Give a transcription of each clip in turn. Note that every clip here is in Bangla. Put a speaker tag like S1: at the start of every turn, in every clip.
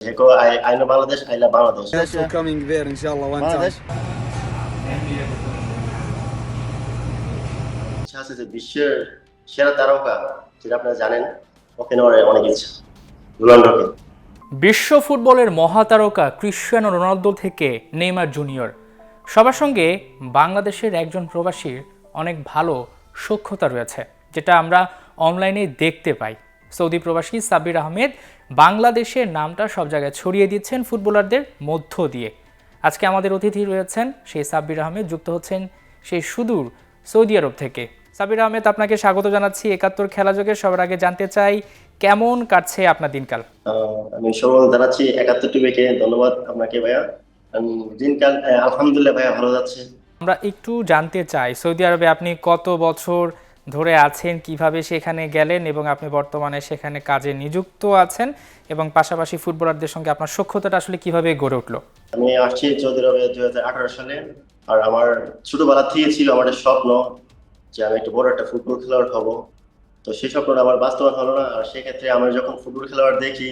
S1: Heko, I know Bangladesh, I love Bangladesh.
S2: Also coming there inshallah one time.
S1: ইচ্ছা আছে যে বিশ্বের সেরা তারকা যেটা আপনারা জানেন, ওকে নেওয়ার অনেক ইচ্ছা, রোনাল্ডোকে।
S3: বিশ্ব ফুটবলের মহাতারকা ক্রিশ্চিয়ানো রোনালদো থেকে নেইমার জুনিয়র, সবার সঙ্গে বাংলাদেশের একজন প্রবাসীর অনেক ভালো সখ্যতা রয়েছে, যেটা আমরা অনলাইনে দেখতে পাই। সৌদি প্রবাসী সাব্বির আহমেদ বাংলাদেশের নামটা সব জায়গায় ছড়িয়ে দিচ্ছেন ফুটবলারদের মধ্য দিয়ে। আজকে আমাদের অতিথি রয়েছেন সেই সাব্বির আহমেদ, যুক্ত হচ্ছেন সেই সুদূর সৌদি আরব থেকে। সাব্বির আহমেদ, আপনাকে স্বাগত জানাচ্ছি ৭১ খেলাযোগে। সবার আগে জানতে চাই, কেমন কাটছে আপনার দিনকাল?
S1: আমি সবাই জানাচ্ছি ৭১ টিভিকে ধন্যবাদ আপনাকে ভাইয়া। দিনকাল আলহামদুলিল্লাহ ভাইয়া ভালো যাচ্ছে।
S3: আমরা একটু জানতে চাই, সৌদি আরবে আপনি কত বছর ধরে আছেন, কিভাবে সেখানে গেলেন এবং আপনি বর্তমানে সেখানে কাজে নিযুক্ত আছেন, এবং পাশাপাশি ফুটবলারদের সঙ্গে আপনার সখ্যতাটা আসলে কিভাবে গড়ে উঠলো?
S1: আমি আসছি সৌদি আরবে 2018 সালে। আর আমার ছোটবেলা থেকে ছিল আমার একটা স্বপ্ন যে আমি একটা বড় একটা ফুটবল খেলোয়াড় হব। তো সেই স্বপ্নটা আমার বাস্তবায়ন হলো না। আর সেক্ষেত্রে আমি যখন ফুটবল খেলোয়াড় দেখি,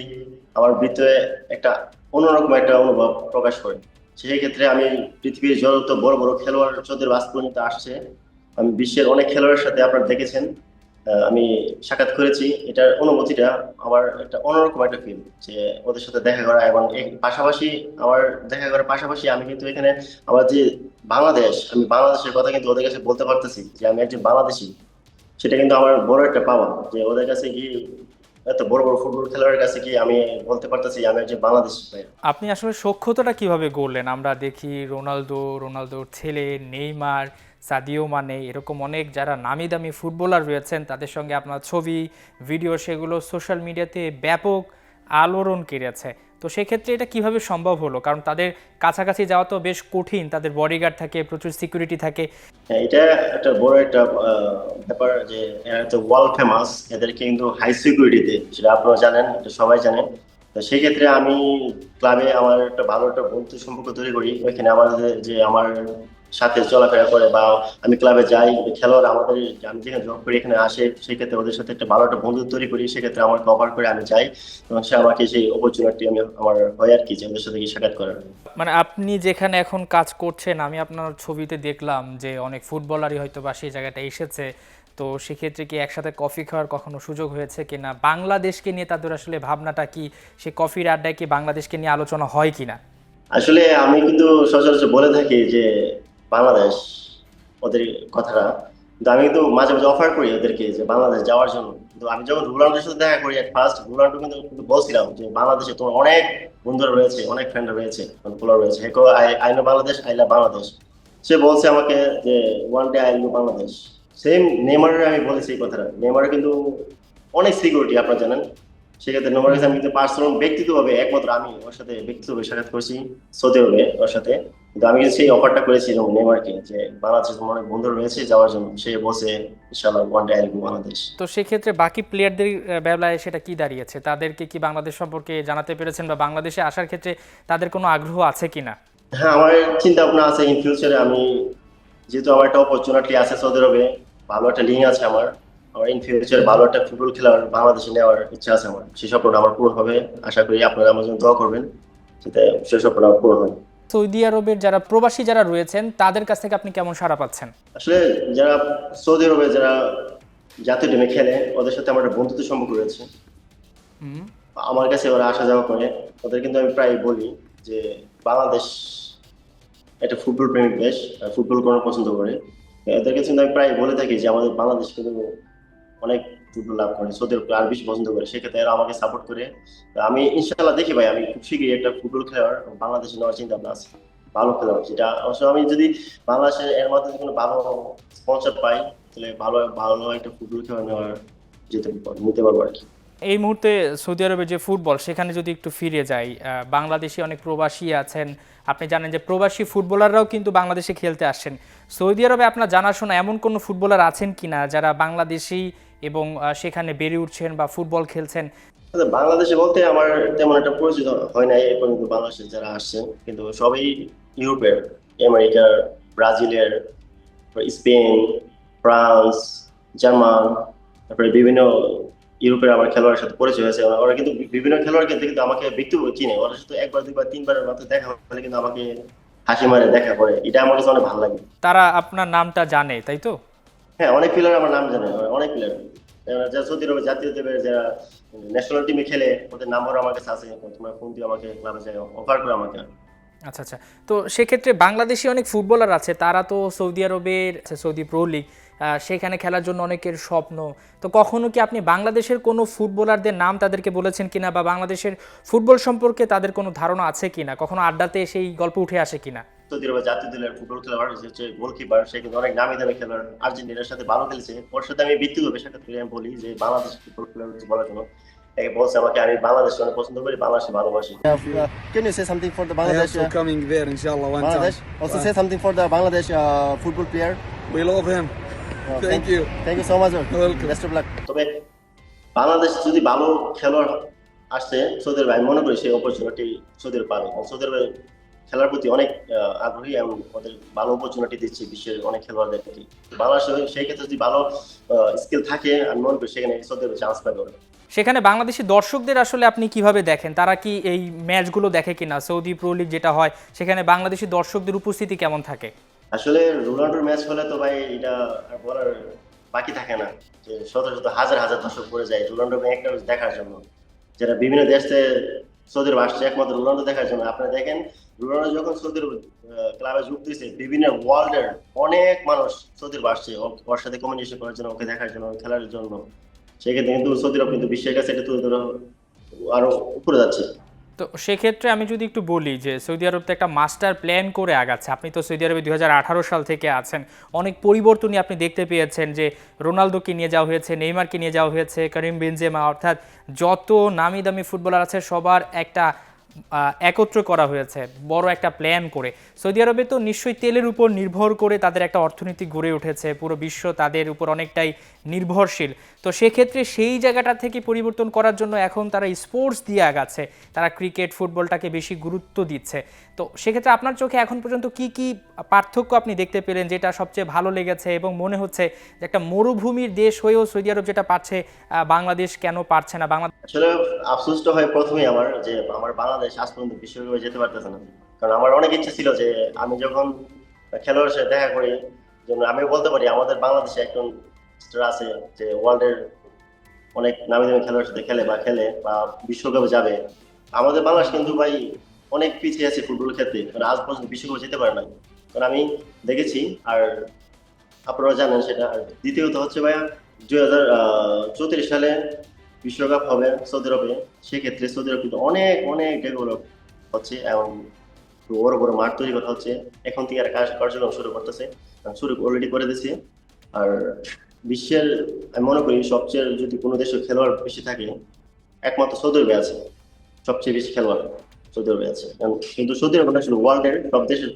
S1: আমার ভিতরে একটা অন্যরকম একটা অনুভব প্রকাশ করে। সেই ক্ষেত্রে আমি পৃথিবীর যত বড় বড় খেলোয়াড় যাদের বাস পর্যন্ত আসছে, আমি বিশ্বের অনেক খেলোয়াড়ের সাথে আপনারা দেখেছেন, আমি সাক্ষাৎ করেছি। এটার অনুভূতিটা আমার একটা অন্যরকম একটা ফিল, যে ওদের সাথে দেখা করা। এবং পাশাপাশি আমার দেখা করার পাশাপাশি আমি কিন্তু এখানে আমার যে বাংলাদেশ, আমি বাংলাদেশের কথা কিন্তু ওদের কাছে বলতে পারতেছি যে আমি একজন বাংলাদেশি। সেটা কিন্তু আমার বড় একটা পাওয়া, যে ওদের কাছে কি এত বড় বড় ফুটবল খেলোয়াড়ের কাছে কি আমি বলতে পারতেছি আমি একজন বাংলাদেশি প্লেয়ার।
S3: আপনি আসলে সখ্যতাটা কিভাবে গড়লেন? আমরা দেখি রোনালদো, রোনালদোর ছেলে নেইমার, সাদিও মানে, এরকম অনেক যারা নামি দামি ফুটবলার রয়েছেন, তাদের সঙ্গে আপনার ছবি, ভিডিও, সেগুলো সোশ্যাল মিডিয়াতে ব্যাপক আলোড়ন কেড়েছে। তো সেক্ষেত্রে এটা কিভাবে সম্ভব হলো? কারণ তাদের কাছাকাছি যাওয়া তো বেশ কঠিন, তাদের বডিগার্ড থাকে, প্রচুর সিকিউরিটি থাকে।
S1: হ্যাঁ, এটা একটা বড় একটা ব্যাপার, যে এরা তো ওয়ার্ল্ড ফেমাস, এদের কিন্তু হাই সিকিউরিটিতে, সেটা আপনারা জানেন, এটা সবাই জানেন। তো সেই ক্ষেত্রে আমি ক্লাবে আমার একটা ভালো একটা বন্ধু সম্পর্ক তৈরি করি। ওইখানে আমাদের যে আমার সাথে চলাফেরা করে, বা আমি ক্লাবে যাই, খেলোয়াড় আমাদের, আমি যেখানে জব করি এখানে আসে, সেই ক্ষেত্রে ওদের সাথে একটা ভালো একটা বন্ধু তৈরি করি। সেক্ষেত্রে আমাকে অফার করে আমি যাই, এবং সে আমাকে সেই অপরচুনিটি আমি আমার হয় আর কি, যে ওদের সাথে কি সাক্ষাৎ করার।
S3: মানে আপনি যেখানে এখন কাজ করছেন, আমি আপনার ছবিতে দেখলাম যে অনেক ফুটবলারই হয়তো বা সেই জায়গাটা এসেছে। তো সেক্ষেত্রে কি একসাথে কফি খাওয়ার কখনো সুযোগ হয়েছে কিনা? বাংলাদেশকে নিয়ে তাদের আসলে ভাবনাটা কি? সে কফির আড্ডায় কি বাংলাদেশকে নিয়ে আলোচনা হয় কিনা?
S1: আসলে আমি কিন্তু সচরাচর বলে থাকি যে বাংলাদেশ, ওদের কথাটা। কিন্তু আমি কিন্তু মাঝে মাঝে অফার করি ওদেরকে যে বাংলাদেশ যাওয়ার জন্য। কিন্তু আমি যখন রোনাল্ডোর সাথে দেখা করি, ফার্স্ট রোনাল্ডো কিন্তু বলছিলাম যে বাংলাদেশে তোমার অনেক বন্ধুরা রয়েছে, অনেক ফ্রেন্ড রয়েছে, প্লেয়ার রয়েছে। হেকো, I know Bangladesh, I love Bangladesh. সে বলছে আমাকে যে one day I know Bangladesh. Same নেইমারের আমি বলেছি এই কথাটা। নেইমারের কিন্তু অনেক সিকিউরিটি, আপনারা জানেন। সেক্ষেত্রে নেইমারের কাছে আমি কিন্তু পার্সোনাল ব্যক্তিগতভাবে একমাত্র আমি ওর সাথে ব্যক্তিগতভাবে সাক্ষাৎ করেছি সৌদি আরবে ওর সাথে। কিন্তু আমি কিন্তু সেই অফারটা করেছি নেইমারকে, যে বাংলাদেশে তোমার অনেক বন্ধু রয়েছে যাওয়ার জন্য। সে বলছে ইনশাআল্লাহ one day I will go Bangladesh.
S3: তো সেক্ষেত্রে বাকি প্লেয়ারদের বেলায় সেটা কি দাঁড়িয়েছে? তাদেরকে কি বাংলাদেশ সম্পর্কে জানাতে পেরেছেন, বা বাংলাদেশে আসার ক্ষেত্রে তাদের কোনো আগ্রহ আছে কিনা?
S1: হ্যাঁ, আমার চিন্তা ভাবনা আছে ইন ফিউচারে। আমি যেহেতু আমার একটা অপরচুনিটি আছে সৌদি আরবে, ভালো একটা লিঙ্ক আছে আমার, আমার ইন ফিউচার ভালো একটা ফুটবল খেলার বাংলাদেশে নেওয়ার ইচ্ছা আছে আমার। সেই স্বপ্নটা আমার পূরণ হবে। আশা করি আপনারা আমার জন্য দোয়া করবেন, যাতে সেই স্বপ্নটা আমার পূরণ হয়।
S3: সৌদি আরবের যারা প্রবাসী যারা রয়েছেন, তাদের কাছ থেকে আপনি কেমন সাড়া পাচ্ছেন?
S1: আসলে যারা সৌদি আরবে যারা জাতীয় টিমে খেলে, ওদের সাথে আমার একটা বন্ধুত্ব সম্পর্ক রয়েছে। আমার কাছে ওরা আসা যাওয়া করে। ওদের কিন্তু আমি প্রায় বলি যে বাংলাদেশ একটা ফুটবল প্রেমিক দেশ, ফুটবল করার পছন্দ করে। এদের কাছে কিন্তু আমি প্রায় বলে থাকি যে আমাদের বাংলাদেশ কিন্তু অনেক ফুটবল লাভ করে, সৌদি আরব আর বেশি পছন্দ করে। সেক্ষেত্রে এরা আমাকে সাপোর্ট করে। তা আমি ইনশাল্লাহ দেখি ভাই, আমি খুব শীঘ্রই একটা ফুটবল খেলোয়াড় বাংলাদেশে নেওয়ার চিন্তা ভাবনা আছে, ভালো খেলোয়াড়। যেটা অবশ্য আমি যদি বাংলাদেশের এর মাধ্যমে কোনো ভালো স্পন্সর পাই, তাহলে ভালো ভালো একটা ফুটবল খেলোয়াড় নেওয়ার নিতে পারবো আর কি।
S3: এই মুহূর্তে সৌদি আরবের যে ফুটবল, সেখানে যদি একটু ফিরে যাই, বাংলাদেশি অনেক প্রবাসী আছেন। আপনি জানেন যে প্রবাসী ফুটবলাররাও কিন্তু বাংলাদেশে খেলতে আসছেন। সৌদি আরবে আপনার জানাশোনা এমন কোনো ফুটবলার আছেন কিনা যারা বাংলাদেশি এবং সেখানে বেড়ে উঠছেন বা ফুটবল খেলছেন?
S1: বাংলাদেশে বলতে আমার তেমন একটা পরিচিত হয় নাই এ পর্যন্ত বাংলাদেশে যারা আসছেন, কিন্তু সবই ইউরোপের, আমেরিকার, ব্রাজিলের, স্পেন, ফ্রান্স, জার্মান, তারপরে বিভিন্ন ইউরোপের আমার খেলোয়াড়ের সাথে পরিচয় হয়েছে। ওরা কিন্তু বিভিন্ন খেলোয়াড়কে কিন্তু আমাকে ব্যক্তিগত চিনে, ওরা সাথে একবার দুইবার তিনবারের মাত্র দেখা হলে কিন্তু আমাকে হাসি মারে দেখা করে, এটা আমার কাছে অনেক ভালো লাগে।
S3: তারা আপনার নামটা জানে, তাই তো?
S1: হ্যাঁ, অনেক প্লেয়ার আমার নাম জানে, অনেক প্লেয়ার যারা সৌদি আরবে জাতীয় দলের যারা ন্যাশনাল টিমে খেলে, ওদের নাম্বার আমার কাছে আছে, তোমার ফোন দিয়ে আমাকে ক্লাবে যায় অফার করে আমাকে।
S3: আচ্ছা আচ্ছা। তো সেক্ষেত্রে বাংলাদেশি অনেক ফুটবলার আছে, তারা তো সৌদি আরবের সৌদি প্রো লিগ, সেখানে খেলার জন্য অনেকের স্বপ্ন। তো কখনো কি আপনি বাংলাদেশের কোনো ফুটবলারদের নাম তাদেরকে বলেছেন কিনা, বা বাংলাদেশের ফুটবল সম্পর্কে তাদের কোনো ধারণা আছে কিনা, কখনো আড্ডাতে সেই গল্প উঠে আসে কিনা?
S1: সৌদি আরবে জাতীয় দলের ফুটবল খেলোয়াড় হচ্ছে গোলকিপার, সে কিন্তু অনেক নামি দামি খেলোয়াড়, আর্জেন্টিনার সাথে ভালো খেলেছে। ওর সাথে আমি ব্যক্তিগত সাক্ষাৎ করে আমি বলি যে বাংলাদেশ ফুটবল খেলোয়াড় বলার জন্য, তাকে বলছে আমাকে আমি বাংলাদেশকে অনেক পছন্দ করি, বাংলাদেশে ভালোবাসি। Can you say something for the
S2: I
S1: Bangladesh?
S2: also coming there, inshallah, one
S1: Bangladesh.
S2: time.
S1: Also say something for the Bangladesh football player.
S2: We love him. Thank you.
S1: Thank you so much.
S2: Welcome.
S1: Best of luck. তবে বাংলাদেশ যদি ভালো খেলোয়াড় আসছে সৌদি আরবে, আমি মনে করি সেই অপরচুনিটি সৌদি আরব পাবে, কারণ সৌদি আরবে খেলার প্রতি অনেক আগ্রহী এবং ওদের ভালো অপরচুনিটি দিচ্ছে বিশ্বের অনেক খেলোয়াড়দেরকে। বাংলাদেশে সেই ক্ষেত্রে যদি ভালো স্কিল থাকে, আমি মনে করি সেখানে সৌদি আরবে চান্স পাবে ওরা।
S3: সেখানে বাংলাদেশি দর্শকদের আসলে আপনি কিভাবে দেখেন? তারা কি এই ম্যাচগুলো দেখে কিনা? সৌদি প্রো লিগ যেটা হয়, সেখানে বাংলাদেশি দর্শকদের উপস্থিতি কেমন থাকে?
S1: আসলে রোনাল্ডোর ম্যাচ হলে তো ভাই এটা আর বলার বাকি থাকে না, যে শত শত হাজার হাজার দর্শক পড়ে যায় রোনাল্ডোর একটা ম্যাচ দেখার জন্য, যারা বিভিন্ন দেশ থেকে সৌদি আরব আসছে একমাত্র রোনাল্ডো দেখার জন্য। আপনারা দেখেন রোনাল্ডো যখন সৌদি আরব ক্লাবে যোগ দিয়েছে, বিভিন্ন ওয়ার্ল্ডের অনেক মানুষ সৌদি আরব আসছে ওর সাথে কমিউনিকেশন করার জন্য, ওকে দেখার জন্য, খেলার জন্য। সেক্ষেত্রে কিন্তু সৌদি আরব কিন্তু বিশ্বের কাছে এটা তুলে ধরা আরো উপরে যাচ্ছে।
S3: তো সেক্ষেত্রে আমি যদি একটু বলি যে সৌদি আরব তো একটা মাস্টার প্ল্যান করে আগাচ্ছে। আপনি তো সৌদি আরবে 2018 সাল থেকে আছেন, অনেক পরিবর্তনই আপনি দেখতে পেয়েছেন, যে রোনালদোকে নিয়ে যাওয়া হয়েছে, নেইমারকে নিয়ে যাওয়া হয়েছে, করিম বেনজেমা, অর্থাৎ যত নামি দামি ফুটবলার আছে সবার একটা একত্র করা হয়েছে বড় একটা প্ল্যান করে। সৌদি আরবে তো নিশ্চয়ই তেলের উপর নির্ভর করে তাদের একটা অর্থনীতি গড়ে উঠেছে, পুরো বিশ্ব তাদের উপর অনেকটাই নির্ভরশীল। তো সেক্ষেত্রে সেই জায়গাটা থেকে পরিবর্তন করার জন্য এখন তারা স্পোর্টস দিয়ে আগাচ্ছে, তারা ক্রিকেট ফুটবলটাকে বেশি গুরুত্ব দিচ্ছে। তো সেক্ষেত্রে আপনার চোখে এখন পর্যন্ত কি কি পার্থক্য আপনি দেখতে পেলেন, যেটা সবচেয়ে ভালো লেগেছে এবং মনে হচ্ছে যে একটা মরুভূমির দেশ হয়েও সৌদি আরব যেটা পারছে, বাংলাদেশ কেন পারছে না?
S1: আসলে আফসোসটা হয় প্রথমেই আমার, যে আমার বাংলাদেশ আজ পর্যন্ত বিশ্বকাপে যেতে পারতেছে না। কারণ আমার অনেক ইচ্ছে ছিল যে আমি যখন খেলোয়াড়ের সাথে দেখা করি, যেন আমি বলতে পারি আমাদের বাংলাদেশে একজন স্টার আছে যে ওয়ার্ল্ডের অনেক নামি দামি খেলোয়াড়ের সাথে খেলে বা বিশ্বকাপে যাবে। আমাদের বাংলাদেশ কিন্তু ভাই অনেক পিছিয়ে আছে ফুটবল ক্ষেত্রে, কারণ আজ পর্যন্ত বিশ্বকাপে যেতে পারে না। কারণ আমি দেখেছি, আর আপনারা জানেন সেটা। আর দ্বিতীয়ত হচ্ছে ভাইয়া 2034 সালে বিশ্বকাপ হবে সৌদি আরবে, সেক্ষেত্রে সৌদি আরব কিন্তু অনেক অনেক ডেভেলপ হচ্ছে এবং বড় বড় মাঠ তৈরি করা হচ্ছে। এখন থেকে আর কার্যক্রম শুরু করতেছে, শুরু অলরেডি করে দিচ্ছে। আর বিশ্বের আমি মনে করি সবচেয়ে যদি কোনো দেশে খেলোয়াড় বেশি থাকে, একমাত্র সৌদি আরবে আছে সবচেয়ে বেশি খেলোয়াড়, সৌদি আরবে আছে। কিন্তু সৌদি আরব না, শুধু ওয়ার্ল্ডের সব দেশের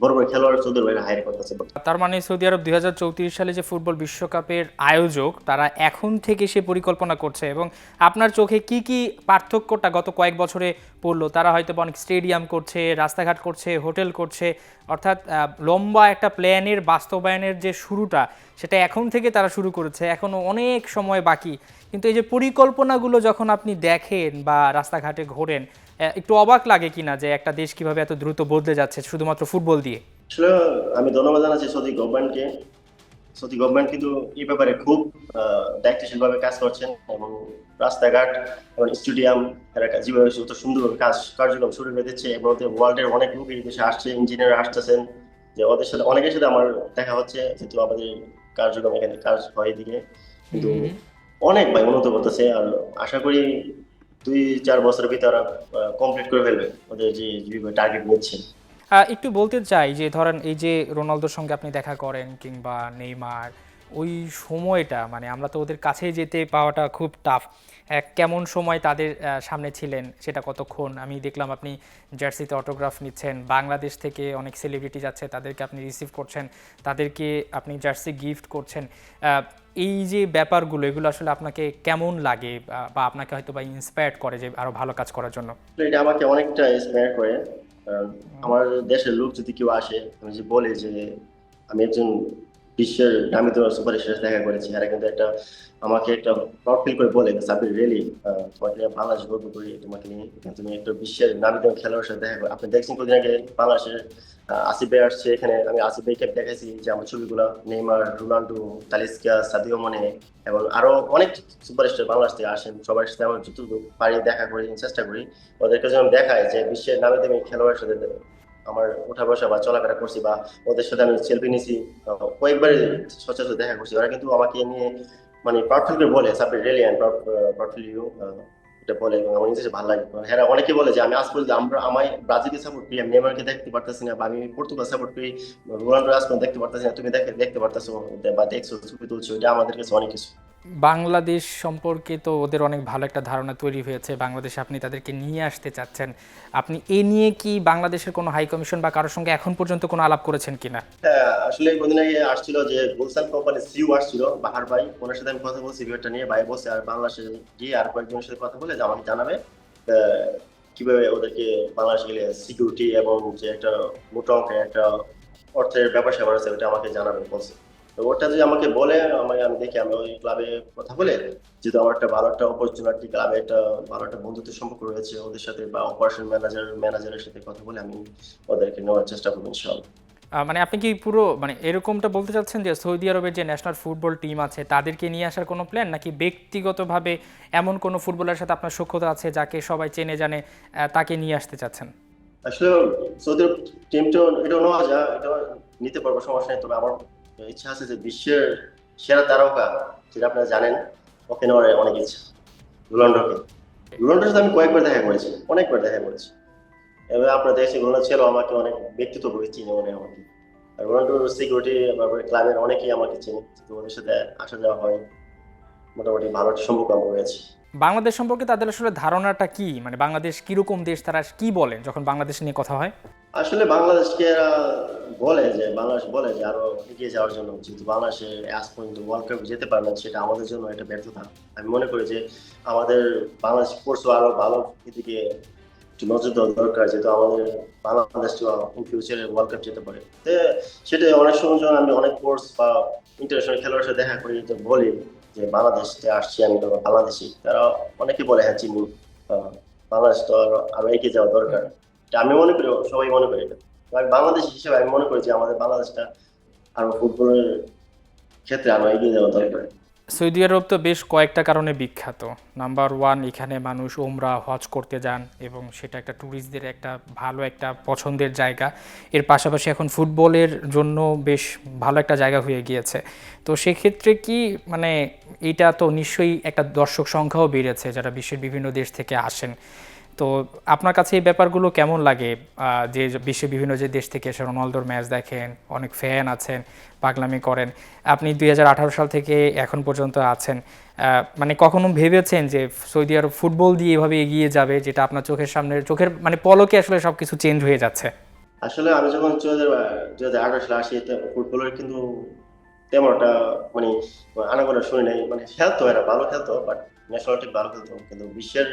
S1: বড় বড় খেলোয়াড় সৌদি আরবে হায়ার করতেছে।
S3: তার মানে সৌদি আরব 2034 সালে যে ফুটবল বিশ্বকাপের আয়োজক, তারা এখন থেকে সে পরিকল্পনা করছে। এবং আপনার চোখে কি কি পার্থক্যটা গত কয়েক বছরে পড়লো? তারা হয়তো অনেক স্টেডিয়াম করছে, রাস্তাঘাট করছে, হোটেল করছে, অর্থাৎ লম্বা একটা প্ল্যানের বাস্তবায়নের যে শুরুটা, সেটা এখন থেকে তারা শুরু করেছে, এখনও অনেক সময় বাকি। কিন্তু এই যে পরিকল্পনাগুলো যখন আপনি দেখেন বা রাস্তাঘাটে ঘোরেন, একটু অবাক লাগে কিনা যে একটা দেশ কিভাবে এত দ্রুত বদলে যাচ্ছে শুধুমাত্র ফুটবল দিয়ে?
S1: আসলে আমি ধন্যবাদ জানাচ্ছি সৌদি গভর্নমেন্টকে। সৌদি গভর্নমেন্ট কিন্তু এই ব্যাপারে খুব দায়িত্বশীল ভাবে কাজ করছেন, এবং রাস্তাঘাট এবং স্টেডিয়াম এরা যেভাবে অত সুন্দরভাবে কার্যক্রম শুরু করে দিচ্ছে, এবং ওয়ার্ল্ডের অনেক লোক এই দেশে আসছে, ইঞ্জিনিয়ার আসতেছেন, যে ওদের সাথে অনেকের সাথে আমার দেখা হচ্ছে, যেহেতু আমাদের কার্যক্রম এখানে কাজ হয় এদিকে, কিন্তু অনেক ভাই উন্নত করতেছে। আর আশা করি 2-4 বছরের ভিতরে কমপ্লিট করে ফেলবে ওদের যে টার্গেট নিচ্ছে।
S3: একটু বলতে চাই যে ধরেন এই যে রোনালদোর সঙ্গে আপনি দেখা করেন কিংবা নেইমার, ওই সময়টা মানে আমরা তো ওদের কাছেই যেতে পাওয়াটা খুব টাফ। কেমন সময় তাদের সামনে ছিলেন, সেটা কতক্ষণ? আমি দেখলাম আপনি জার্সিতে অটোগ্রাফ নিচ্ছেন, বাংলাদেশ থেকে অনেক সেলিব্রিটি যাচ্ছে, তাদেরকে আপনি রিসিভ করছেন, তাদেরকে আপনি জার্সি গিফট করছেন। এই যে ব্যাপারগুলো, এগুলো আসলে আপনাকে কেমন লাগে বা আপনাকে হয়তো বা ইন্সপায়ার্ড করে যে আরো ভালো কাজ করার জন্য?
S1: এটা আমাকে অনেকটা ইন্সপায়ার করে। কারণ আমার দেশের লোক যদি কেউ আসে, আমি যে বলি যে আমি একজন বিশ্বের নামিত সুপারস্টার সাথে দেখা করেছি। এরা কিন্তু আমাকে একটা প্রাউড ফিল করে বলে, সাবির রিয়েলি তোমাকে নিয়ে বাংলাদেশ গর্ব করি, তোমাকে নিয়ে তুমি একটা বিশ্বের নামিত খেলোয়াড়ের সাথে দেখা করে। আপনি দেখছেন কদিন আগে বাংলাদেশের আসিফ ভাই আসছে এখানে, আমি আসিফ ভাইকে দেখাইছি যে আমার ছবিগুলা, Neymar, Ronaldo, Talisca, Sadio Mane এবং আরো অনেক সুপারস্টার বাংলাদেশ থেকে আসেন। সবার সাথে আমার যতটুকু পারি দেখা করি, চেষ্টা করি ওদেরকে যেন দেখায় যে বিশ্বের নামি দামি খেলোয়াড়ের সাথে আমার উঠা বসা বা চলাফেরা করছি, বা ওদের সাথে আমি সেলফি নিছি, কয়েকবার সচরাচর দেখা করছি। ওরা কিন্তু আমাকে নিয়ে মানে প্রাউড ফিল করে বলে, Sabir really I am proud feel you, এটা বলে এবং আমার নিজের ভালো লাগে। হ্যাঁ, অনেকে বলে যে আমি আজ পর্যন্ত আমায় ব্রাজিলকে সাপোর্ট করি, আমি নেইমারকে দেখতে পারতেছি না, বা আমি পর্তুগাল সাপোর্ট করি, রোনাল্ডো আজ পর্যন্ত দেখতে পারতেছি না, তুমি দেখতে পারতেছো বা দেখছো, ছবি তুলছো, এটা আমাদের কাছে অনেক কিছু।
S3: বাংলাদেশ সম্পর্কে তো ওদের অনেক ভালো একটা ধারণা তৈরি হয়েছে, বাংলাদেশে আপনি তাদেরকে নিয়ে আসতে চাচ্ছেন। আপনি এ নিয়ে কি বাংলাদেশের কোনো হাই কমিশন বা কারোর সঙ্গে এখন পর্যন্ত কোনো আলাপ করেছেন কিনা?
S1: হ্যাঁ, আসলে কদিন আগে আসছিল যে গুলশান কোম্পানির সিইও আসছিল বাহার ভাই, ওনার সাথে আমি কথা বলছি বিষয়টা নিয়ে। ভাই বলছে আর বাংলাদেশে গিয়ে আর কয়েকজনের সাথে কথা বলে যে আমাকে জানাবে কিভাবে ওদেরকে বাংলাদেশে গেলে সিকিউরিটি এবং যে একটা মোটা অঙ্কের একটা অর্থের ব্যাপার স্যাপার আছে ওটা আমাকে জানাবে বলছে। তো ওটা যদি আমাকে বলে আমি দেখি, আমি ওই ক্লাবে কথা বলে, যেহেতু আমার একটা ভালো একটা অপরচুনিটি, ক্লাবে একটা ভালো একটা বন্ধুত্বের সম্পর্ক রয়েছে ওদের সাথে, বা অপারেশন ম্যানেজারের সাথে কথা বলে আমি ওদেরকে নেওয়ার চেষ্টা করবো ইনশাআল্লাহ।
S3: মানে আপনি কি পুরো মানে এরকমটা বলতে চাচ্ছেন যে সৌদি আরবের যে ন্যাশনাল ফুটবল টিম আছে তাদেরকে নিয়ে আসার কোনো প্ল্যান, নাকি ব্যক্তিগতভাবে এমন কোনো ফুটবলারের সাথে আপনার সখ্যতা আছে যাকে সবাই চেনে জানে, তাকে নিয়ে আসতে চাচ্ছেন?
S1: আসলে সৌদি টিমটা এটা নেওয়া যায়, এটা নিতে পারবো, সমস্যা নেই। তবে আমার ইচ্ছা আছে যে বিশ্বের সেরা তারকা, যেটা আপনারা জানেন, ওকে নেওয়ার অনেক ইচ্ছা, রোনাল্ডোকে। রোনাল্ডোর সাথে আমি কয়েকবার দেখা করেছি, অনেকবার দেখা করেছি। এবার আপনার দেখছি রোনাল্ডো ছিল আমাকে অনেক ব্যক্তিত্ব করে চিনে মনে হয় আমাকে। আর রোনাল্ডোর সিকিউরিটি ক্লাবের অনেকেই আমাকে চিনে, তো ওদের সাথে আসা যাওয়া হয়, মোটামুটি ভালো একটা সম্পর্ক আমার রয়েছে।
S3: বাংলাদেশ সম্পর্কে তাদের আসলে ধারণাটা কি, মানে বাংলাদেশ কিরকম দেশ, তারা কি বলেন যখন বাংলাদেশ নিয়ে কথা হয়?
S1: আসলে বাংলাদেশকে এরা বাংলাদেশ বলে যে আরো এগিয়ে যাওয়ার জন্য, যেহেতু বাংলাদেশে আজ পর্যন্ত ওয়ার্ল্ড কাপ যেতে পারে না, সেটা আমাদের জন্য একটা ব্যর্থতা। আমি মনে করি যে আমাদের বাংলাদেশ স্পোর্টস আরো ভালো দিকে একটু নজর দেওয়া দরকার, যেহেতু আমাদের বাংলাদেশ ইন ফিউচারে ওয়ার্ল্ড কাপ যেতে পারে। তো সেটা অনেক সময় যখন আমি অনেক কোর্স বা ইন্টারন্যাশনাল খেলোয়াড়ের সাথে দেখা করি, তো বলি যে বাংলাদেশে আসছি আমি, তো বাংলাদেশি, তারা অনেকে বলে হ্যাঁ চিনি, বাংলাদেশ তো আরো এগিয়ে যাওয়া দরকার। এটা আমি মনে করি, সবাই মনে করি এটা। তো আমি বাংলাদেশ হিসেবে আমি মনে করি যে আমাদের বাংলাদেশটা আরো ফুটবলের ক্ষেত্রে আরো এগিয়ে যাওয়া দরকার।
S3: সৌদি আরব তো বেশ কয়েকটা কারণে বিখ্যাত। নাম্বার ওয়ান, এখানে মানুষ ওমরা হজ করতে যান এবং সেটা একটা ট্যুরিস্টদের একটা ভালো একটা পছন্দের জায়গা। এর পাশাপাশি এখন ফুটবলের জন্য বেশ ভালো একটা জায়গা হয়ে গিয়েছে। তো সেক্ষেত্রে কি মানে এটা তো নিশ্চয়ই একটা দর্শক সংখ্যাও বেড়েছে যারা বিশ্বের বিভিন্ন দেশ থেকে আসেন। তো আপনার কাছে এই ব্যাপারগুলো কেমন লাগে, যে বিশ্বের বিভিন্ন যে দেশ থেকে এসে রোনালদোর ম্যাচ দেখেন, অনেক ফ্যান আছেন, পাগলামি করেন, আপনি 2018 সাল থেকে এখন পর্যন্ত আছেন, মানে কখনো ভেবেছেন যে সৌদি আরব ফুটবল দিয়ে এভাবে এগিয়ে যাবে, যেটা আপনার চোখের মানে পলকে আসলে সবকিছু চেঞ্জ হয়ে যাচ্ছে?
S1: আসলে আমি যখন 2018 সালে আসি, ফুটবলের কিন্তু তেমন একটা মানে আনাগোনা শুনি নাই। মানে খেলতো, এরা ভালো খেলতো, বাট ন্যাশনাল টিম ভালো খেলতো, কিন্তু বিশ্বের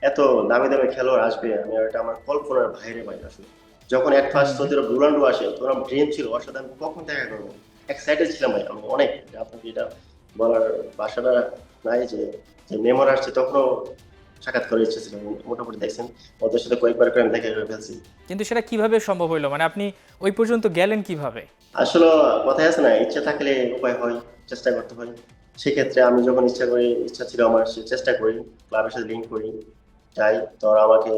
S1: এত দামি দামি খেলোয়াড় আসবে আমি এটা আমার কল্পনার বাইরে পাই আসলে। যখন এক ফার্স্ট সৌদি আরব রোনাল্ডো আসে, তখন আমার ড্রিম ছিল ওর সাথে আমি কখন দেখা করবো, এক্সাইটেড ছিলাম ভাই আমি অনেক। আপনাকে এটা বলার ভাষাটা নাই যে যে নেইমার আসছে, তখনও সাক্ষাৎ করার ইচ্ছে ছিল। মোটামুটি দেখছেন ওদের সাথে কয়েকবার করে আমি দেখা করে ফেলছি।
S3: কিন্তু সেটা কিভাবে সম্ভব হইলো, মানে আপনি ওই পর্যন্ত গেলেন কিভাবে?
S1: আসলে কথায় আছে না, ইচ্ছা থাকলে উপায় হয়, চেষ্টা করতে হয়। সেক্ষেত্রে আমি যখন ইচ্ছা ছিল আমার, সে চেষ্টা করি, ক্লাবের সাথে লিঙ্ক করি, যাই। তো ওরা আমাকে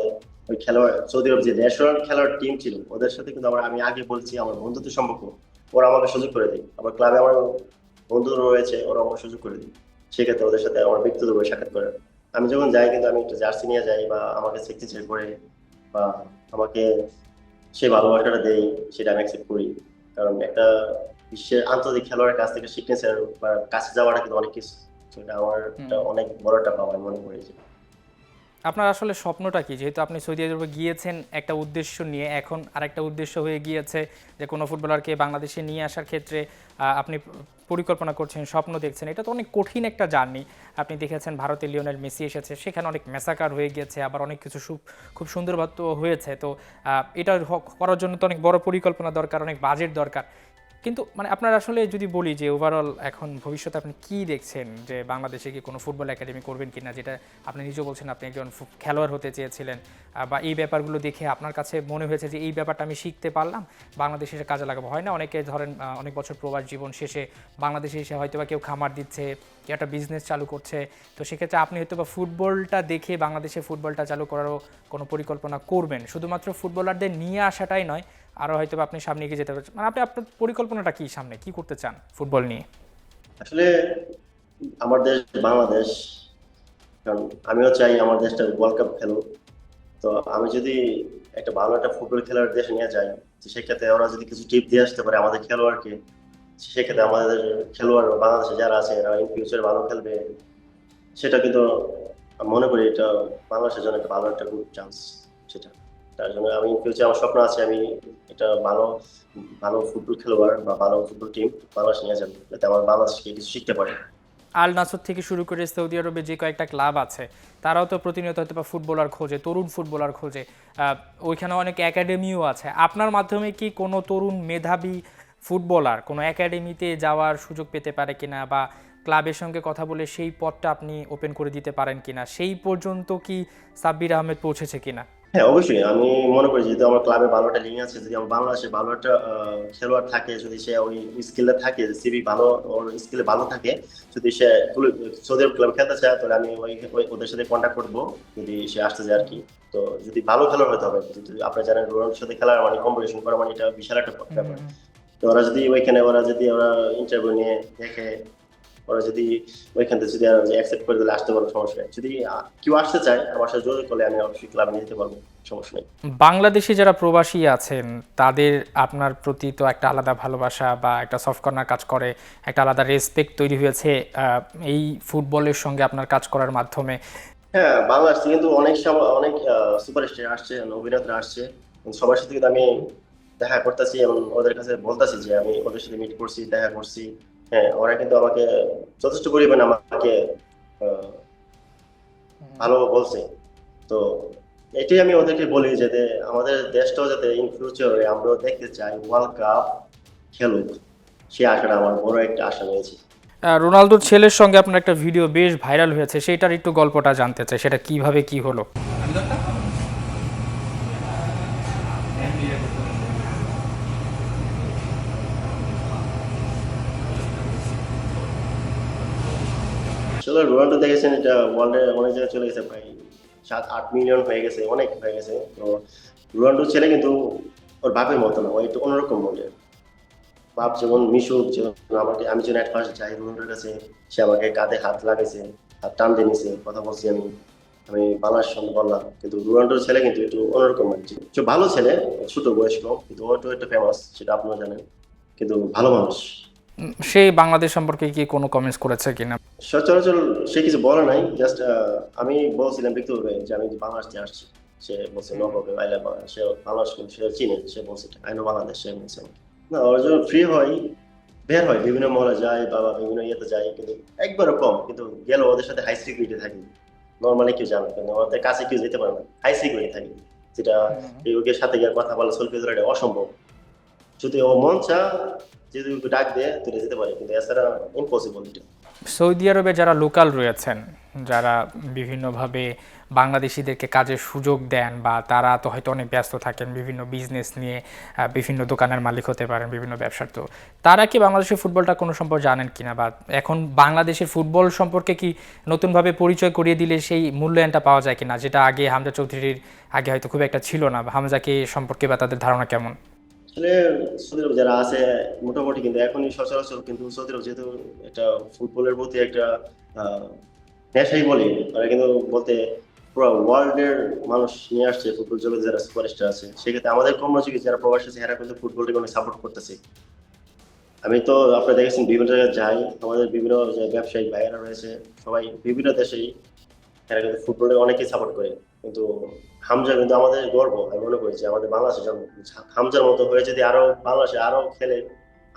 S1: ওই খেলোয়াড়, সৌদি আরব যে ন্যাশনাল খেলার টিম ছিল ওদের সাথে কিন্তু আমি আগে বলছি আমার বন্ধুত্বের সম্পর্ক, ওরা আমাকে সুযোগ করে দেয়। আমার ক্লাবে আমার বন্ধু রয়েছে, ওরা আমাকে সুযোগ করে দেয়। সেক্ষেত্রে ওদের সাথে আমার ব্যক্তিগতভাবে সাক্ষাৎ করে। আমি যখন যাই কিন্তু আমি একটা জার্সি নিয়ে যাই, বা আমাকে সিগনেচার করে, বা আমাকে সে ভালোবাসাটা দেই, সেটা আমি অ্যাকসেপ্ট করি। কারণ একটা বিশ্বের আন্তর্জাতিক খেলোয়াড়ের কাছ থেকে সিগনেচার বা কাছে যাওয়াটা কিন্তু অনেক কিছু। তো এটা আমার একটা অনেক বড় একটা পাওয়া আমি মনে করি যে।
S3: আপনার আসলে স্বপ্নটা কি, যেহেতু আপনি সৌদি আরবে গিয়েছেন একটা উদ্দেশ্য নিয়ে, এখন আরেকটা উদ্দেশ্য হয়ে গিয়েছে যে কোনো ফুটবলারকে বাংলাদেশে নিয়ে আসার ক্ষেত্রে আপনি পরিকল্পনা করছেন, স্বপ্ন দেখছেন, এটা তো অনেক কঠিন একটা জার্নি। আপনি দেখেছেন ভারতে লিওনেল মেসি এসেছে, সেখানে অনেক ম্যাসাকার হয়ে গিয়েছে, আবার অনেক কিছু খুব সুন্দরভাবে হয়েছে। তো এটা করার জন্য তো অনেক বড় পরিকল্পনা দরকার, অনেক বাজেট দরকার। কিন্তু মানে আপনার আসলে যদি বলি যে ওভারঅল এখন ভবিষ্যতে আপনি কি দেখছেন, যে বাংলাদেশে কি কোনো ফুটবল একাডেমি করবেন কিনা, যেটা আপনি নিজেও বলছেন আপনি একজন খেলোয়াড় হতে চেয়েছিলেন, বা এই ব্যাপারগুলো দেখে আপনার কাছে মনে হয়েছে যে এই ব্যাপারটা আমি শিখতে পারলাম, বাংলাদেশে এসে কাজে লাগাবো। হয় না অনেকে ধরেন অনেক বছর প্রবাস জীবন শেষে বাংলাদেশে এসে হয়তো বা কেউ খামার দিচ্ছে, কেউ একটা বিজনেস চালু করছে, তো সেক্ষেত্রে আপনি হয়তো বা ফুটবলটা দেখে বাংলাদেশে ফুটবলটা চালু করারও কোনো পরিকল্পনা করবেন, শুধুমাত্র ফুটবলারদের নিয়ে আসাটাই নয়, আরও হয়তো আপনি সামনে এগিয়ে যেতে পারছেন। মানে আপনি আপনার পরিকল্পনাটা কি, সামনে কি করতে চান ফুটবল নিয়ে?
S1: আসলে আমার দেশ বাংলাদেশ, কারণ আমিও চাই আমার দেশটা ওয়ার্ল্ড কাপ খেলুক। তো আমি যদি একটা ভালো একটা ফুটবল খেলার দেশে নিয়ে যাই, তো সেক্ষেত্রে ওরা যদি কিছু টিপ দিয়ে আসতে পারে আমাদের খেলোয়াড়কে, সেক্ষেত্রে আমাদের খেলোয়াড় বাংলাদেশে যারা আছে এরা ইন ফিউচার ভালো খেলবে। সেটা কিন্তু আমি মনে করি এটা বাংলাদেশের জন্য একটা ভালো একটা গুড চান্স। সেটা তার জন্য আমি ইন ফিউচার আমার স্বপ্ন আছে আমি এটা ভালো ভালো ফুটবল খেলোয়াড় বা ভালো ফুটবল টিম বাংলাদেশ নিয়ে যাবো, যাতে আমার বাংলাদেশকে কিছু শিখতে পারে।
S3: আল নাসর থেকে শুরু করে সৌদি আরবে যে কয়েকটা ক্লাব আছে, তারাও তো প্রতিনিয়ত হয়তো বা ফুটবলার খোঁজে, তরুণ ফুটবলার খোঁজে। ওইখানে অনেক একাডেমিও আছে। আপনার মাধ্যমে কি কোনো তরুণ মেধাবী ফুটবলার কোনো একাডেমিতে যাওয়ার সুযোগ পেতে পারে কিনা, বা ক্লাবের সঙ্গে কথা বলে সেই পথটা আপনি ওপেন করে দিতে পারেন কিনা, সেই পর্যন্ত কি সাব্বির আহমেদ পৌঁছেছে কিনা?
S1: হ্যাঁ, অবশ্যই আমি মনে করি যেহেতু আমার ক্লাবে ভালো একটা লিঙ্ক আছে, যদি আমার বাংলাদেশে ভালো একটা খেলোয়াড় থাকে, যদি সে ওই স্কিলটা থাকে, সিবি ভালো, ওর স্কিলে ভালো থাকে, যদি সে সৌদি আরব ক্লাবে খেলতে চায়, তাহলে আমি ওদের সাথে কন্ট্যাক্ট করবো, যদি সে আসতে চায় আর কি। তো যদি ভালো খেলোয়াড় হতে হবে, যদি আপনি জানেন রোনাল্ডোর সাথে খেলা মানে কম্পিটিশন করা মানে এটা বিশাল একটা ব্যাপার। তো ওরা যদি ওরা ইন্টারভিউ নিয়ে দেখে, ওরা যদি ওইখান থেকে যদি অ্যাকসেপ্ট করে দিলে আসতে পারবো, সমস্যা নেই। যদি কেউ আসতে চায় আমার সাথে যোগাযোগ করলে আমি অবশ্যই ক্লাবে নিয়ে যেতে পারবো, সমস্যা নেই।
S3: বাংলাদেশে যারা প্রবাসী আছেন তাদের আপনার প্রতি তো একটা আলাদা ভালোবাসা বা একটা সফট কর্নার কাজ করে, একটা আলাদা রেসপেক্ট তৈরি হয়েছে এই ফুটবলের সঙ্গে আপনার কাজ করার মাধ্যমে।
S1: হ্যাঁ, বাংলাদেশ থেকে কিন্তু অনেক সুপারস্টার আসছে, অভিনেতা আসছে, সবার সাথে কিন্তু আমি দেখা করতেছি এবং ওদের কাছে বলতেছি যে আমি ওদের সাথে মিট করছি, দেখা করছি। হ্যাঁ, ওরা কিন্তু আমাকে যথেষ্ট পরিমাণে আমাকে আহ, ভালো বলছে। তো এটাই আমি ওদেরকে বলি যাতে আমাদের দেশটাও যাতে ইন ফিউচারে আমরাও দেখতে চাই ওয়ার্ল্ড কাপ খেলুক, সে আশাটা আমার বড় একটা আশা রয়েছে।
S3: রোনালদোর ছেলের সঙ্গে আপনার একটা ভিডিও বেশ ভাইরাল হয়েছে, সেটার একটু গল্পটা জানতে চাই, সেটা কিভাবে কি হলো?
S1: আসলে রোনাল্ডো দেখেছেন এটা ওয়ার্ল্ডে অনেক জায়গায় চলে গেছে, প্রায় 7-8 মিলিয়ন হয়ে গেছে, অনেক হয়ে গেছে। তো রোনাল্ডোর ছেলে কিন্তু ওর বাপের মতো না, ও একটু অন্যরকম মনের বাপ। যেমন মিশুক, যেমন আমি যেন এক পাশে যাই রোনাল্ডোর কাছে, সে আমাকে কাঁধে হাত লাগাইছে, হাত টান দিয়ে নিছে, কথা বলছি আমি আমি বাংলার সঙ্গে বললাম। কিন্তু রোনাল্ডোর ছেলে কিন্তু একটু অন্যরকম মানে, একটু ভালো ছেলে, ছোট বয়স্ক, কিন্তু ও একটু ফেমাস, সেটা আপনারা জানেন, কিন্তু ভালো মানুষ।
S3: সে বাংলাদেশ সম্পর্কে কি কোনো কমেন্টস করেছে কিনা?
S1: সচরাচর সে কিছু বলে নাই, জাস্ট আমি বলছিলাম ব্যক্তিগতভাবে যে আমি বাংলাদেশ থেকে আসছি। সে বলছে no problem, I love Bangladesh. সে বাংলাদেশ কিন্তু সে চিনে, সে বলছে আই নো বাংলাদেশ, সে বলছে আমাকে। না, ওর জন্য ফ্রি হয়, বের হয়, বিভিন্ন মলে যায় বা বিভিন্ন ইয়েতে যায়, কিন্তু একবারও কম, কিন্তু গেল ওদের সাথে হাই সিকিউরিটি থাকি। নর্মালি কেউ জানে কিন্তু ওদের কাছে কেউ যেতে পারে না, হাই সিকিউরিটি থাকি, যেটা ওকে সাথে গিয়ে কথা বলা সেলফি তোলা এটা অসম্ভব। যদি ও মন চা, যদি ওকে ডাক দেয় তুলে যেতে পারে, কিন্তু এছাড়া ইম্পসিবল এটা।
S3: সৌদি আরবে যারা লোকাল রয়েছেন, যারা বিভিন্নভাবে বাংলাদেশিদেরকে কাজের সুযোগ দেন, বা তারা তো হয়তো অনেক ব্যস্ত থাকেন বিভিন্ন বিজনেস নিয়ে, বিভিন্ন দোকানের মালিক হতে পারেন, বিভিন্ন ব্যবসার, তো তারা কি বাংলাদেশের ফুটবলটা কোনো সম্পর্কে জানেন কিনা, বা এখন বাংলাদেশের ফুটবল সম্পর্কে কি নতুনভাবে পরিচয় করিয়ে দিলে সেই মূল্যায়নটা পাওয়া যায় কিনা, যেটা আগে হামজা চৌধুরীর আগে হয়তো খুব একটা ছিল না, হামজাকে সম্পর্কে বা তাদের ধারণা কেমন?
S1: আসলে সৌদি আরব যারা আছে মোটামুটি, কিন্তু এখনই সচরাচর কিন্তু সৌদি আরব যেহেতু একটা ফুটবলের প্রতি একটা আহ, নেশাই বলি, ওরা কিন্তু বলতে পুরো ওয়ার্ল্ডের মানুষ নিয়ে আসছে ফুটবল জগতে যারা সুপারস্টার আছে, সেক্ষেত্রে আমাদের কর্মজীবী যারা প্রবাসী আছে এরা কিন্তু ফুটবলটাকে অনেক সাপোর্ট করতেছে। আমি তো আপনারা দেখেছেন বিভিন্ন জায়গায় যাই, আমাদের বিভিন্ন যে ব্যবসায়ী ভাইয়েরা রয়েছে সবাই বিভিন্ন দেশেই, এরা কিন্তু ফুটবলে অনেকেই সাপোর্ট করে। কিন্তু হামজা কিন্তু আমাদের গর্ব, আমি মনে করি যে আমাদের বাংলাদেশে জন্ম, হামজার মতো হয়ে যদি আরো বাংলাদেশে আরো খেলে,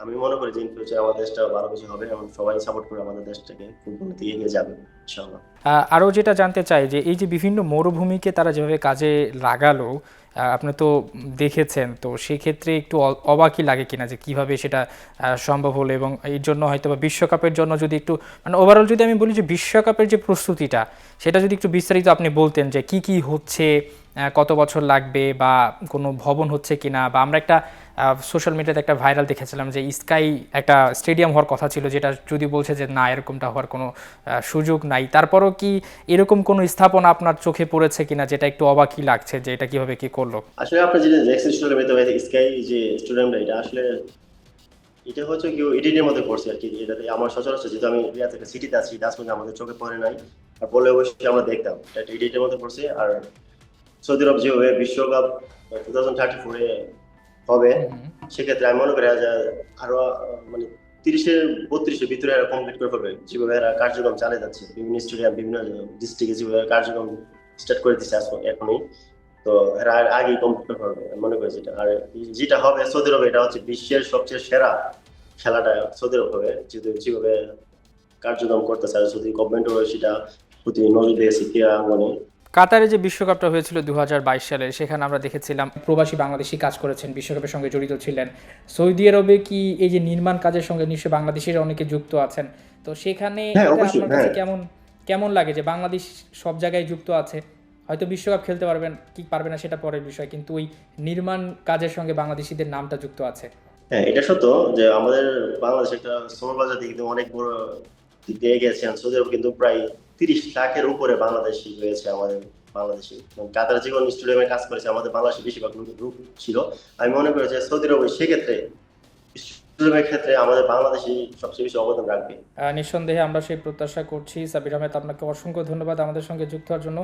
S1: আমি মনে করি যে ইন ফিউচার আমাদের দেশটা ভালো কিছু হবে এবং সবাই সাপোর্ট করে আমাদের দেশটাকে ফুটবল দিয়ে এগিয়ে যাবে ইনশাআল্লাহ।
S3: আরও যেটা জানতে চাই যে এই যে বিভিন্ন মরুভূমিকে তারা যেভাবে কাজে লাগালো, আপনি তো দেখেছেন, তো সেই ক্ষেত্রে একটু অবাকই লাগে কিনা যে কিভাবে সেটা সম্ভব হলো, এবং এই জন্য হয়তো বা বিশ্বকাপের জন্য যদি একটু মানে ওভারঅল যদি আমি বলি যে বিশ্বকাপের যে প্রস্তুতিটা সেটা যদি একটু বিস্তারিত আপনি বলতেন যে কি কি হচ্ছে, কত বছর লাগবে, বা কোনো ভবন হচ্ছে কিনা, বা আমরা একটা সোশ্যাল মিডিয়াতে একটা ভাইরাল দেখেছিলাম যে স্কাই একটা স্টেডিয়াম হওয়ার কথা ছিল, যেটা যদি বলছে যে না এরকমটা হওয়ার কোনো সুযোগ নাই, তারপরও কি এরকম কোনো স্থাপনা আপনার চোখে পড়েছে কিনা যেটা একটু অবাকই লাগছে যে এটা কিভাবে কি করলো?
S1: আসলে আপনি যেটা দেখছেন স্টুডিয়ামে, তো স্কাই যে স্টুডিয়ামটা, এটা আসলে এটা হচ্ছে কি এডিটের মধ্যে করছে আর কি। এটাতে আমার সচরাচর, যেহেতু আমি রিয়া থেকে সিটিতে আছি, ডাস্টবিন আমাদের চোখে পড়ে নাই, আর পড়লে অবশ্যই আমরা দেখতাম। এটা এডিটের মধ্যে করছে। আর সৌদি আরব যেভাবে বিশ্বকাপ 2034-এ হবে, সেক্ষেত্রে আমি মনে করি যে আরো মানে 30-32-এর ভিতরে এরা কমপ্লিট করে ফেলবে, যেভাবে এরা কার্যক্রম চালিয়ে যাচ্ছে বিভিন্ন স্টেডিয়াম, বিভিন্ন ডিস্ট্রিক্টে যেভাবে কার্যক্রম স্টার্ট করে দিচ্ছে এখনই। তো এরা আগেই কমপ্লিট করে ফেলবে আমি মনে করি যেটা। আর যেটা হবে সৌদি আরবে, এটা হচ্ছে বিশ্বের সবচেয়ে সেরা খেলাটা সৌদি আরব হবে, যেহেতু যেভাবে কার্যক্রম করতেছে। আর যদি গভর্নমেন্টও সেটা প্রতি নজর দিয়েছে ক্রীড়া অঙ্গনে।
S3: কাতারে যে বিশ্বকাপটা হয়েছিল 2022 সালে, সেখানে আমরা দেখেছিলাম প্রবাসী বাংলাদেশি কাজ করেছেন, বিশ্বকাপের সঙ্গে জড়িত ছিলেন। সৌদি আরবে কি এই যে নির্মাণ কাজের সঙ্গে নিশ্চয়ই বাংলাদেশিরা অনেকে যুক্ত আছেন, তো সেখানে
S1: হ্যাঁ,
S3: এটা
S1: অবশ্যই,
S3: আপনার কাছে
S1: হ্যাঁ।
S3: কেমন কেমন লাগে যে বাংলাদেশ সব জায়গায় যুক্ত আছে? হয়তো বিশ্বকাপ খেলতে পারবেন কি পারবে না সেটা পরের বিষয়, কিন্তু ওই নির্মাণ কাজের সঙ্গে বাংলাদেশিদের নামটা যুক্ত আছে।
S1: হ্যাঁ, এটা সত্য যে আমাদের বাংলাদেশ একটা শ্রম বাজার দিক দিয়ে অনেক বড় দিক দিয়ে এগিয়েছে। আর সৌদি আরব কিন্তু প্রায় 30 লাখের উপরে বাংলাদেশি রয়েছে আমাদের বাংলাদেশি। কাতার যে কোনো স্টেডিয়ামে কাজ করেছে আমাদের বাংলাদেশি বেশিরভাগ লোক ছিল। আমি মনে করি যে সৌদি আরব সেক্ষেত্রে স্টেডিয়ামের ক্ষেত্রে আমাদের বাংলাদেশি সবচেয়ে বেশি অবদান রাখবে।
S3: নিঃসন্দেহে আমরা সেই প্রত্যাশা করছি। সাবির আহমেদ, আপনাকে অসংখ্য ধন্যবাদ আমাদের সঙ্গে যুক্ত হওয়ার জন্য।